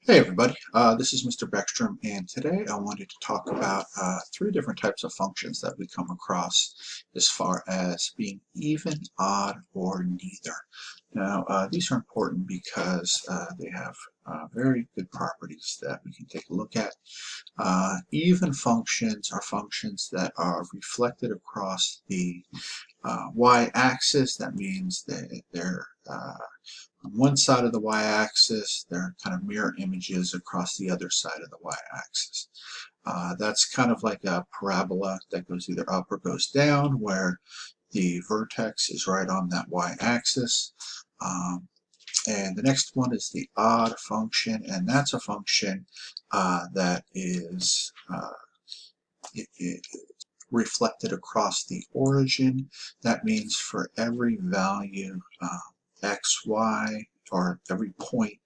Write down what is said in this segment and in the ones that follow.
Hey everybody, this is Mr. Beckstrom, and today I wanted to talk about three different types of functions that we come across as far as being even, odd, or neither. Now, these are important because they have very good properties that we can take a look at. Even functions are functions that are reflected across the y-axis. That means that they're on one side of the y-axis, they're kind of mirror images across the other side of the y-axis. That's kind of like a parabola that goes either up or goes down, where the vertex is right on that y-axis. And the next one is the odd function, and that's a function that is reflected across the origin. That means for every value x, y, or every point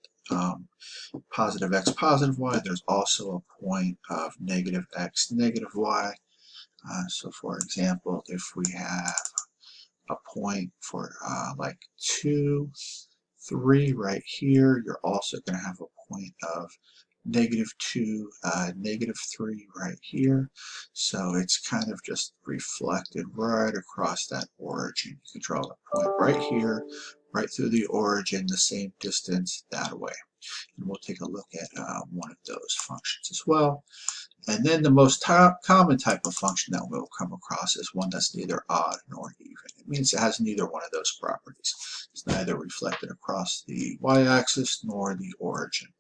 positive x, positive y, there's also a point of negative x, negative y. So for example, if we have a point for like 2, 3 right here, you're also going to have a point of -2, -3 right here. So it's kind of just reflected right across that origin. You can draw a point right here, right through the origin, the same distance that way. And we'll take a look at one of those functions as well. And then the most common type of function that we'll come across is one that's neither odd nor even. It means it has neither one of those properties. It's neither reflected across the y-axis nor the origin.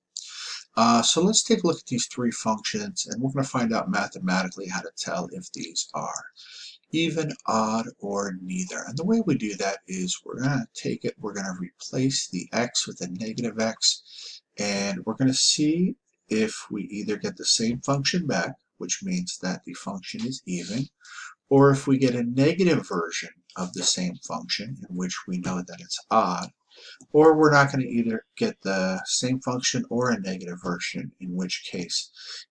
So let's take a look at these three functions, and we're going to find out mathematically how to tell if these are even, odd, or neither. And the way we do that is we're going to take it, we're going to replace the x with a negative x, and we're going to see if we either get the same function back, which means that the function is even, or if we get a negative version of the same function, in which we know that it's odd, or we're not going to either get the same function or a negative version, in which case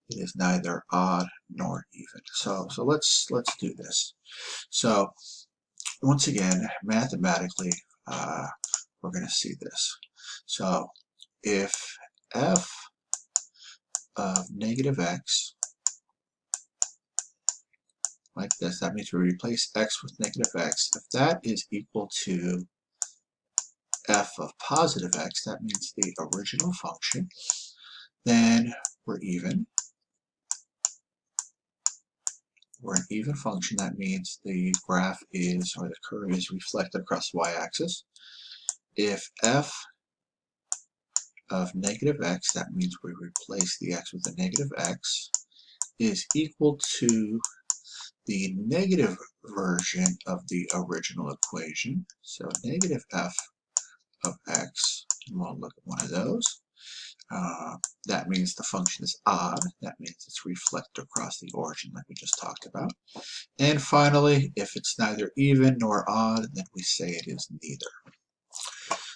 it is neither odd nor even. So let's do this. So once again, mathematically, we're going to see this. So if f of negative x, like this, that means we replace x with negative x. If that is equal to f of positive x, that means the original function, then we're even. We're an even function. That means the graph is, or the curve is reflected across the y-axis. If f of negative x, that means we replace the x with a negative x, is equal to the negative version of the original equation. So negative f of x, and we'll look at one of those. That means the function is odd. That means it's reflected across the origin like we just talked about. And finally, if it's neither even nor odd, then we say it is neither.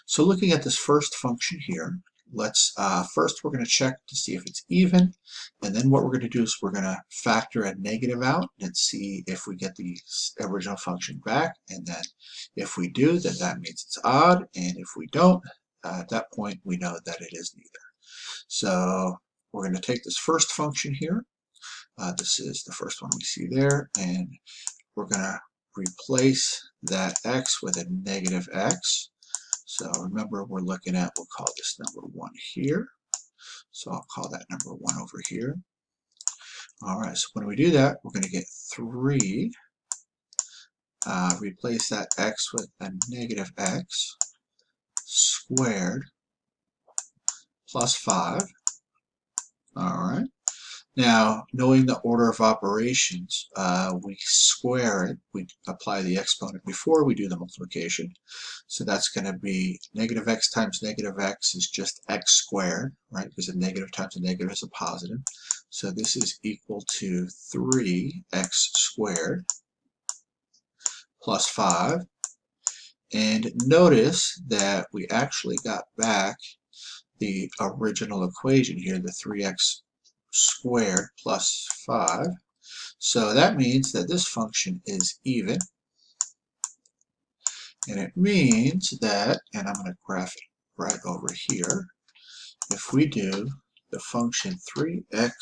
So looking at this first function here, let's first we're going to check to see if it's even, and then what we're going to do is we're going to factor a negative out and see if we get the original function back, and then if we do, then that means it's odd, and if we don't, at that point we know that it is neither. So we're going to take this first function here. This is the first one we see there, and we're going to replace that x with a negative x. So remember, we're looking at, we'll call this number 1 here. So I'll call that number 1 over here. All right, so when we do that, we're going to get 3. Replace that x with a negative x squared plus 5. All right. Now, knowing the order of operations, we square it. We apply the exponent before we do the multiplication. So that's going to be negative x times negative x is just x squared, right? Because a negative times a negative is a positive. So this is equal to 3x squared plus 5. And notice that we actually got back the original equation here, the 3x squared plus 5. So that means that this function is even. And it means that, and I'm going to graph it right over here, if we do the function 3x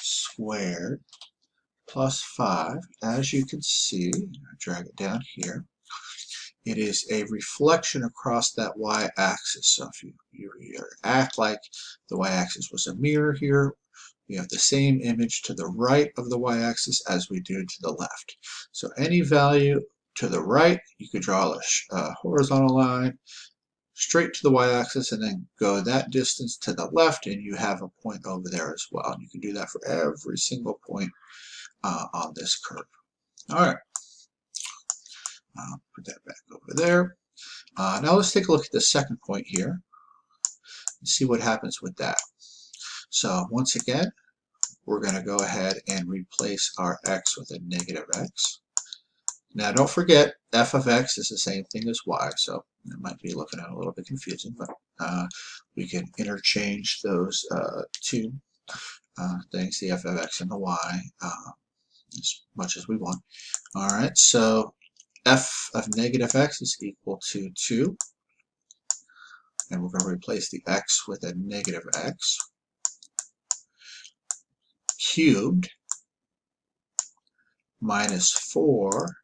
squared plus 5, as you can see, I'll drag it down here, it is a reflection across that y-axis. So if you act like the y-axis was a mirror here, we have the same image to the right of the y-axis as we do to the left. So any value to the right, you could draw a horizontal line straight to the y-axis and then go that distance to the left, and you have a point over there as well. And you can do that for every single point on this curve. All right, put that back over there. Now let's take a look at the second point here and see what happens with that. So once again, we're going to go ahead and replace our x with a negative x. Now don't forget, f of x is the same thing as y, so it might be looking at a little bit confusing, but we can interchange those two things, the f of x and the y, as much as we want. All right, so f of negative x is equal to 2, and we're going to replace the x with a negative x cubed minus 4,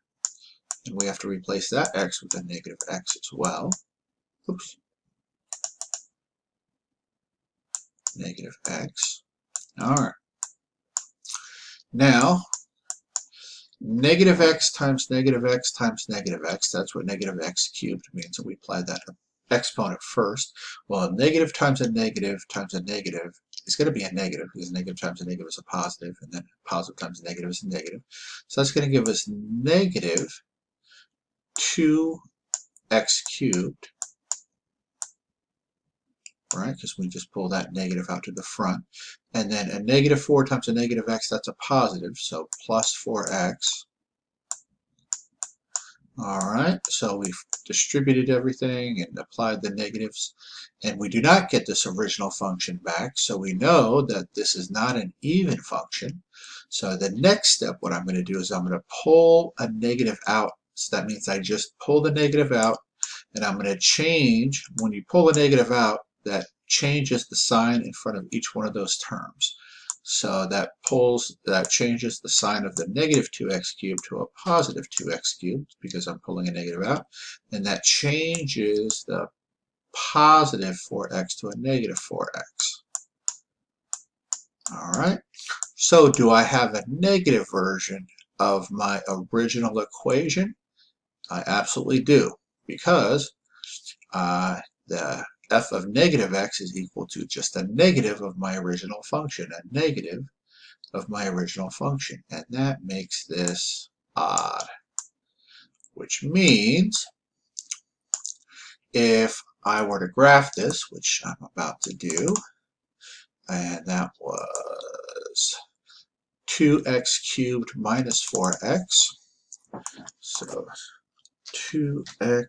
and we have to replace that x with a negative x as well. Oops. Negative x. All right. Now, negative x times negative x times negative x, that's what negative x cubed means, and we apply that exponent first. Well, negative times a negative is going to be a negative, because negative times a negative is a positive, and then positive times a negative is a negative. So that's going to give us negative 2x cubed, right? Because we just pull that negative out to the front. And then a negative 4 times a negative x, that's a positive, so plus 4x. All right, so we've distributed everything and applied the negatives, and we do not get this original function back, so we know that this is not an even function. So the next step, what I'm going to do is I'm going to pull a negative out. So that means I just pull the negative out, and I'm going to change, when you pull a negative out, that changes the sign in front of each one of those terms. So that changes the sign of the negative 2x cubed to a positive 2x cubed, because I'm pulling a negative out, and that changes the positive 4x to a negative 4x. All right, so do I have a negative version of my original equation? I absolutely do, because the f of negative x is equal to just a negative of my original function, a negative of my original function, and that makes this odd, which means if I were to graph this, which I'm about to do, and that was 2x cubed minus 4x, so 2x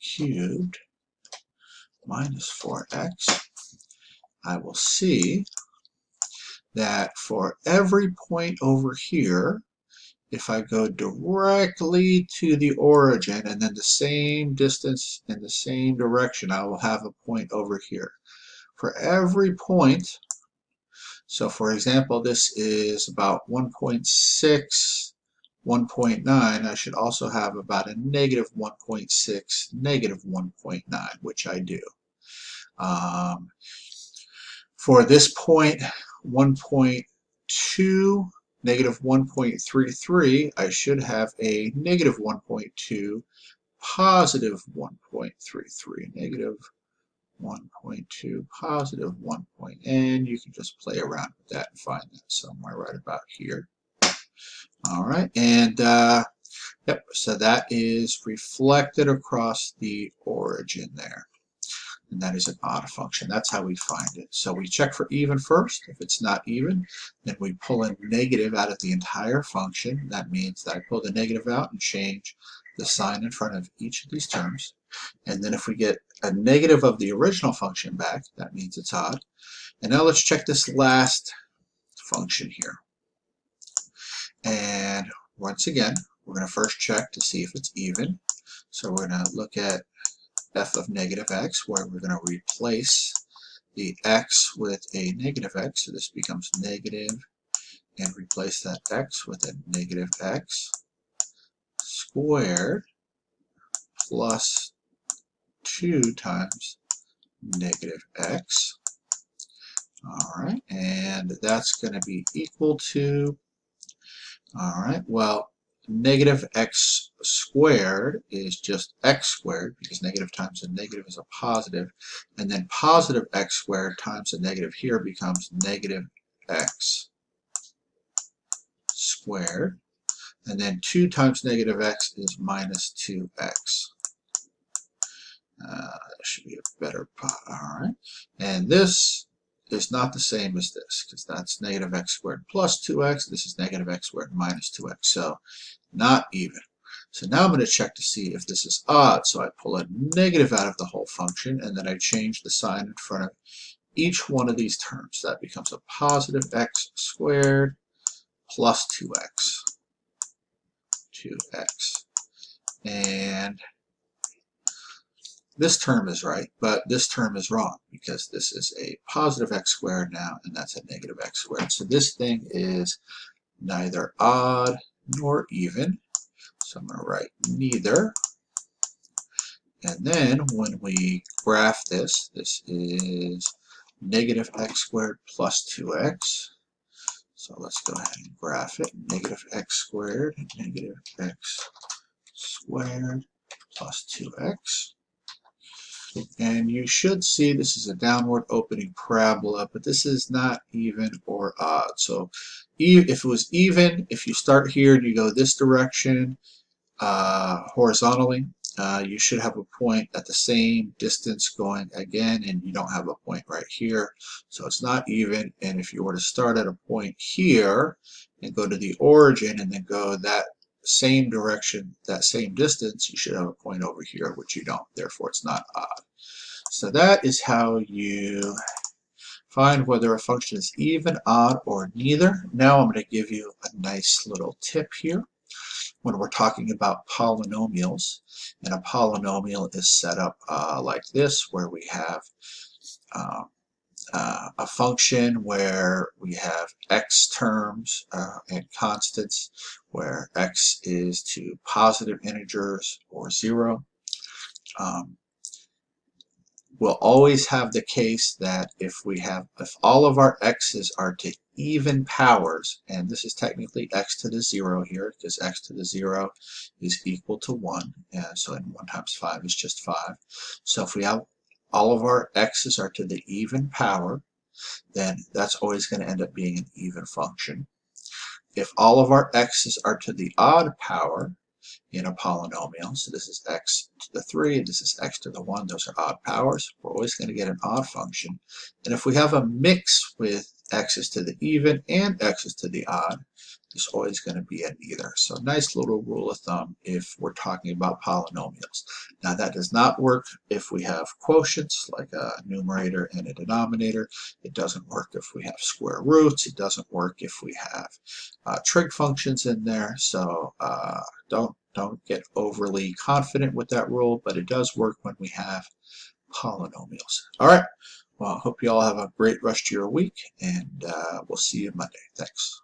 cubed minus 4x, I will see that for every point over here, if I go directly to the origin and then the same distance in the same direction, I will have a point over here. For every point, so for example, this is about 1.6, 1.9, I should also have about a negative 1.6, negative 1.9, which I do. For this point, 1.2, negative 1.33, I should have a negative 1.2, positive 1.33, negative 1.2, positive 1. And you can just play around with that and find that somewhere right about here. All right, and yep, so that is reflected across the origin there. And that is an odd function. That's how we find it. So we check for even first. If it's not even, then we pull a negative out of the entire function. That means that I pull the negative out and change the sign in front of each of these terms. And then if we get a negative of the original function back, that means it's odd. And now let's check this last function here. And once again, we're going to first check to see if it's even. So we're going to look at f of negative x, where we're going to replace the x with a negative x, so this becomes negative, and replace that x with a negative x squared plus 2 times negative x. Alright, and that's going to be equal to, alright, well, negative x squared is just x squared, because negative times a negative is a positive, and then positive x squared times a negative here becomes negative x squared, and then 2 times negative x is minus 2x. That should be a better pot. Alright, and this is not the same as this, because that's negative x squared plus 2x. This is negative x squared minus 2x, so not even. So now I'm going to check to see if this is odd. So I pull a negative out of the whole function, and then I change the sign in front of each one of these terms. That becomes a positive x squared plus 2x. And this term is right, but this term is wrong, because this is a positive x squared now, and that's a negative x squared. So this thing is neither odd nor even. So I'm going to write neither. And then when we graph this, this is negative x squared plus 2x. So let's go ahead and graph it. Negative x squared, negative x squared plus 2x. And you should see this is a downward opening parabola, but this is not even or odd. So if it was even, if you start here and you go this direction horizontally, you should have a point at the same distance going again, and you don't have a point right here. So it's not even, and if you were to start at a point here and go to the origin and then go that same direction, that same distance, you should have a point over here, which you don't. Therefore, it's not odd. So that is how you find whether a function is even, odd, or neither. Now I'm going to give you a nice little tip here when we're talking about polynomials. And a polynomial is set up like this, where we have a function where we have x terms and constants, where x is to positive integers or 0. We'll always have the case that if all of our x's are to even powers, and this is technically x to the 0 here, because x to the 0 is equal to 1, and so 1 times 5 is just 5. So if we have all of our x's are to the even power, then that's always going to end up being an even function. If all of our x's are to the odd power in a polynomial, so this is x to the 3, and this is x to the 1, those are odd powers, we're always going to get an odd function. And if we have a mix with x's to the even and x's to the odd, there's always going to be an either. So nice little rule of thumb if we're talking about polynomials. Now that does not work if we have quotients, like a numerator and a denominator. It doesn't work if we have square roots. It doesn't work if we have trig functions in there. So don't get overly confident with that rule, but it does work when we have polynomials. All right. Well, I hope you all have a great rest of your week, and we'll see you Monday. Thanks.